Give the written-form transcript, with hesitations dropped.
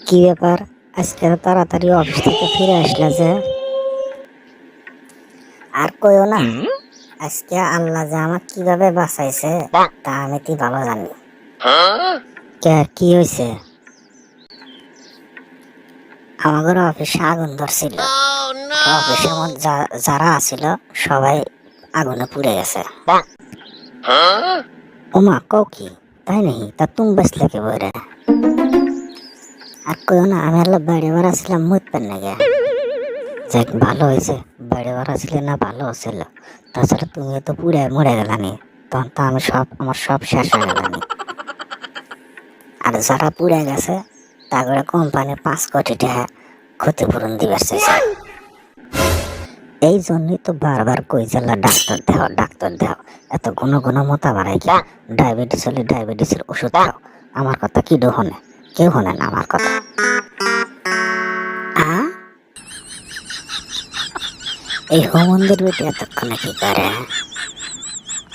কি ব্যাপার? আজকে এত তাড়াতাড়ি অফিস থেকে ফিরে আসলা যে? আর কইও না, আজকে আল্লাহ যে আমার কিভাবে বাঁচাইছে তা আমি কি ভালো জানি। কে কি হয়েছে? আমাদের অফিসে আগুন ধরছিল। অফিসের মধ্যে যারা আছিল সবাই আগুনে পুড়ে গেছে। ওমা কও কি? তাই নাকি? তা তুমি বাঁচলে কে বইরে? আর কইও না, আমি আল্লাহ বাড়ি ভাড়া ছিলাম মুতবেন না গে। যাক ভালো হয়েছে, বাড়ি ভাড়া ছিল না ভালো ছিল। তাছাড়া তুমিও তো পুড়ে মরে গেলানি, তখন তো আমার সব শেষ হয়ে গেলানি। আর যারা পুড়ে গেছে তারপরে কোম্পানি 5 কোটি টাকা ক্ষতিপূরণ দিবে চাইছে। এই জন্যই তো বারবার কই জেলা ডাক্তার দেও ডাক্তার দেও। এত ঘন ঘন মোতা বাড়াই কি? ডায়াবেটিস হলে ডায়াবেটিসের ওষুধ খাও। আমার কথা কি হনে? কেউ হনে না আমার কথা। হ্যাঁ, এই হোমন্দির বেটি এতক্ষণে কি করে?